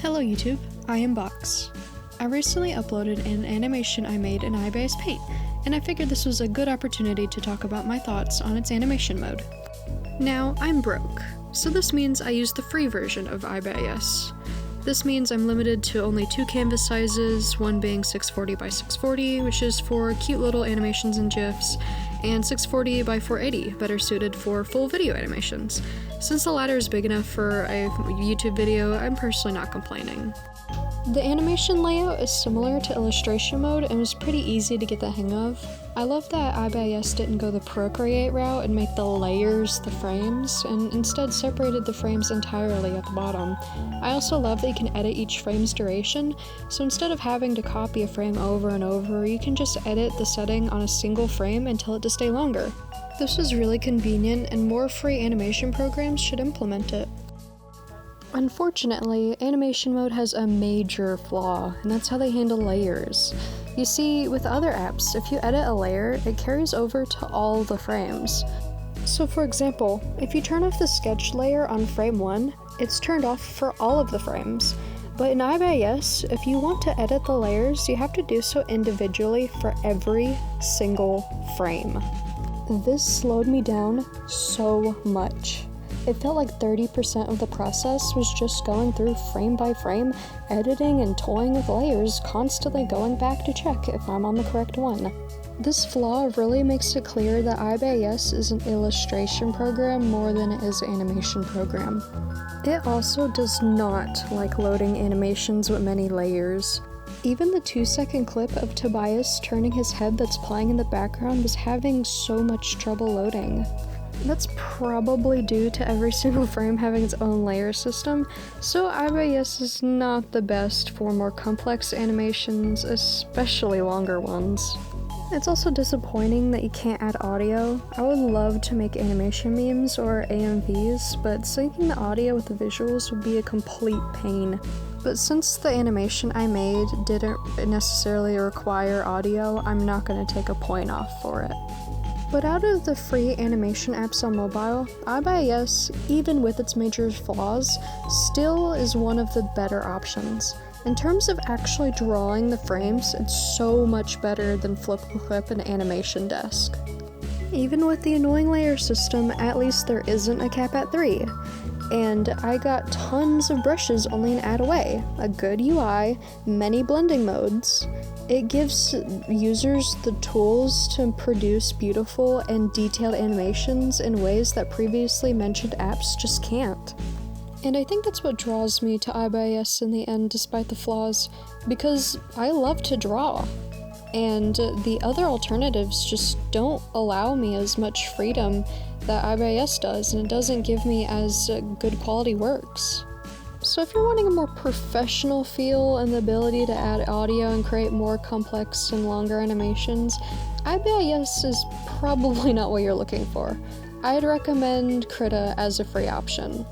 Hello YouTube, EvaandBox. I recently uploaded an animation I made in Ibis Paint, and I figured this was a good opportunity to talk about my thoughts on its animation mode. Now, I'm broke, so this means I use the free version of Ibis. This means I'm limited to only 2 canvas sizes, one being 640 by 640, which is for cute little animations and GIFs, and 640 by 480, better suited for full video animations. Since the latter is big enough for a YouTube video, I'm personally not complaining. The animation layout is similar to illustration mode and was pretty easy to get the hang of. I love that Ibis didn't go the Procreate route and make the layers the frames, and instead separated the frames entirely at the bottom. I also love that you can edit each frame's duration, so instead of having to copy a frame over and over, you can just edit the setting on a single frame and tell it to stay longer. This is really convenient, and more free animation programs should implement it. Unfortunately, animation mode has a major flaw, and that's how they handle layers. You see, with other apps, if you edit a layer, it carries over to all the frames. So for example, if you turn off the sketch layer on frame 1, it's turned off for all of the frames. But in Ibis, if you want to edit the layers, you have to do so individually for every single frame. This slowed me down so much. It felt like 30% of the process was just going through frame by frame, editing and toying with layers, constantly going back to check if I'm on the correct one. This flaw really makes it clear that Ibis is an illustration program more than it is an animation program. It also does not like loading animations with many layers. Even the 2-second clip of Tobias turning his head that's playing in the background was having so much trouble loading. That's probably due to every single frame having its own layer system, so Ibis is not the best for more complex animations, especially longer ones. It's also disappointing that you can't add audio. I would love to make animation memes or AMVs, but syncing the audio with the visuals would be a complete pain. But since the animation I made didn't necessarily require audio, I'm not going to take a point off for it. But out of the free animation apps on mobile, Ibis, even with its major flaws, still is one of the better options. In terms of actually drawing the frames, it's so much better than Flip a Clip and Animation Desk. Even with the annoying layer system, at least there isn't a cap at 3. And I got tons of brushes only an add away, a good UI, many blending modes. It gives users the tools to produce beautiful and detailed animations in ways that previously mentioned apps just can't. And I think that's what draws me to Ibis in the end, despite the flaws, because I love to draw. And the other alternatives just don't allow me as much freedom that Ibis does, and it doesn't give me as good quality works. So if you're wanting a more professional feel and the ability to add audio and create more complex and longer animations, Ibis is probably not what you're looking for. I'd recommend Krita as a free option.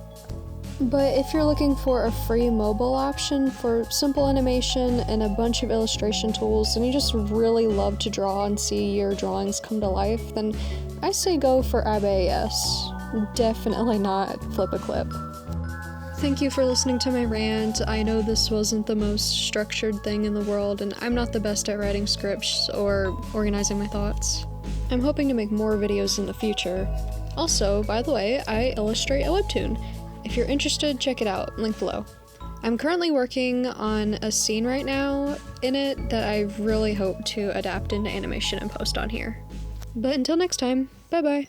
But if you're looking for a free mobile option for simple animation and a bunch of illustration tools, and you just really love to draw and see your drawings come to life, then I say go for Ibis. Definitely not Flip a Clip. Thank you for listening to my rant. I know this wasn't the most structured thing in the world, and I'm not the best at writing scripts or organizing my thoughts. I'm hoping to make more videos in the future. Also, by the way, I illustrate a Webtoon. If you're interested, check it out, link below. I'm currently working on a scene right now in it that I really hope to adapt into animation and post on here. But until next time, bye bye!